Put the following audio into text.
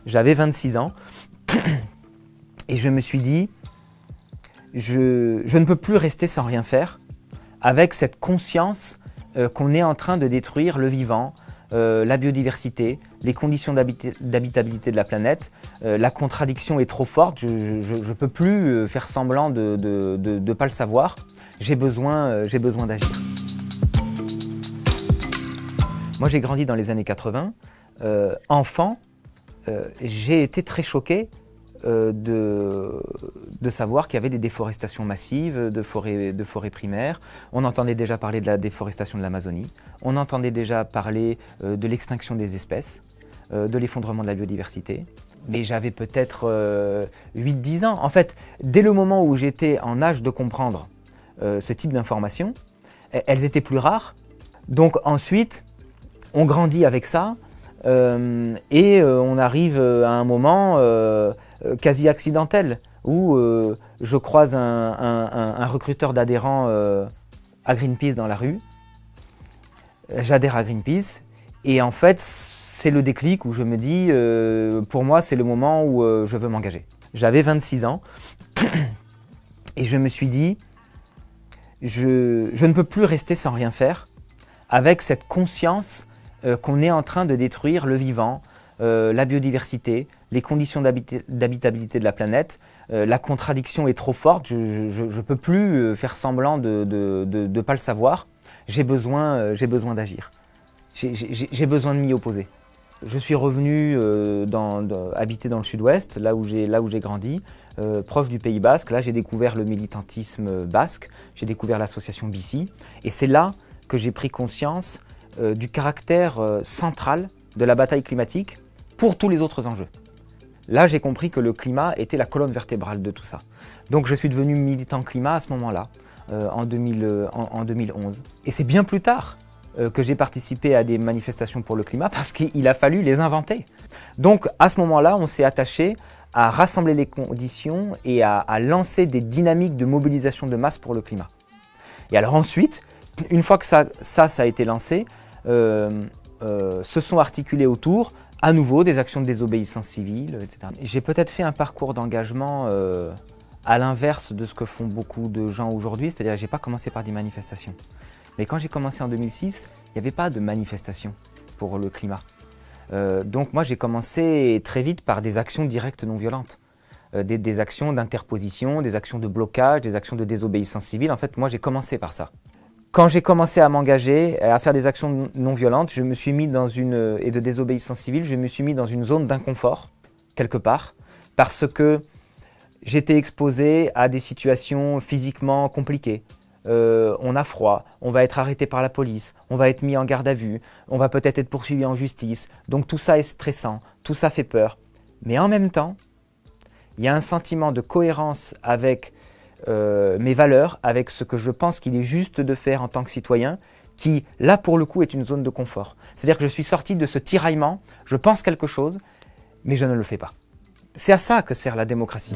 J'avais 26 ans et je me suis dit, je ne peux plus rester sans rien faire avec cette conscience qu'on est en train de détruire le vivant, la biodiversité, les conditions d'habitabilité de la planète. La contradiction est trop forte, je ne peux plus faire semblant de ne pas le savoir. J'ai besoin d'agir. Moi, j'ai grandi dans les années 80. Enfant, j'ai été très choqué de savoir qu'il y avait des déforestations massives de forêts primaires. On entendait déjà parler de la déforestation de l'Amazonie. On entendait déjà parler de l'extinction des espèces, de l'effondrement de la biodiversité. Mais j'avais peut-être 8-10 ans. En fait, dès le moment où j'étais en âge de comprendre ce type d'informations, elles étaient plus rares. Donc ensuite, on grandit avec ça et on arrive à un moment quasi accidentel où je croise un recruteur d'adhérents à Greenpeace dans la rue. J'adhère à Greenpeace et en fait c'est le déclic où je me dis pour moi c'est le moment où je veux m'engager. J'avais 26 ans et je me suis dit je ne peux plus rester sans rien faire avec cette conscience qu'on est en train de détruire le vivant, la biodiversité, les conditions d'habitabilité de la planète. La contradiction est trop forte, je ne peux plus faire semblant de ne pas le savoir. J'ai besoin d'agir. J'ai besoin de m'y opposer. Je suis revenu habiter dans le sud-ouest, là où j'ai grandi, proche du Pays Basque. Là, j'ai découvert le militantisme basque, j'ai découvert l'association BICI. Et c'est là que j'ai pris conscience du caractère central de la bataille climatique pour tous les autres enjeux. Là, j'ai compris que le climat était la colonne vertébrale de tout ça. Donc, je suis devenu militant climat à ce moment-là, en 2011. Et c'est bien plus tard que j'ai participé à des manifestations pour le climat parce qu'il a fallu les inventer. Donc, à ce moment-là, on s'est attaché à rassembler les conditions et à lancer des dynamiques de mobilisation de masse pour le climat. Et alors ensuite, une fois que ça a été lancé, se sont articulées autour, à nouveau, des actions de désobéissance civile, etc. J'ai peut-être fait un parcours d'engagement à l'inverse de ce que font beaucoup de gens aujourd'hui, c'est-à-dire que je n'ai pas commencé par des manifestations. Mais quand j'ai commencé en 2006, il n'y avait pas de manifestation pour le climat. Donc moi, j'ai commencé très vite par des actions directes non violentes. Des actions d'interposition, des actions de blocage, des actions de désobéissance civile. En fait, moi, j'ai commencé par ça. Quand j'ai commencé à m'engager, à faire des actions non violentes, je me suis mis et de désobéissance civile, je me suis mis dans une zone d'inconfort, quelque part, parce que j'étais exposé à des situations physiquement compliquées. On a froid, on va être arrêté par la police, on va être mis en garde à vue, on va peut-être être poursuivi en justice. Donc tout ça est stressant, tout ça fait peur. Mais en même temps, il y a un sentiment de cohérence avec mes valeurs, avec ce que je pense qu'il est juste de faire en tant que citoyen, qui, là, pour le coup, est une zone de confort. C'est-à-dire que je suis sorti de ce tiraillement, je pense quelque chose, mais je ne le fais pas. C'est à ça que sert la démocratie.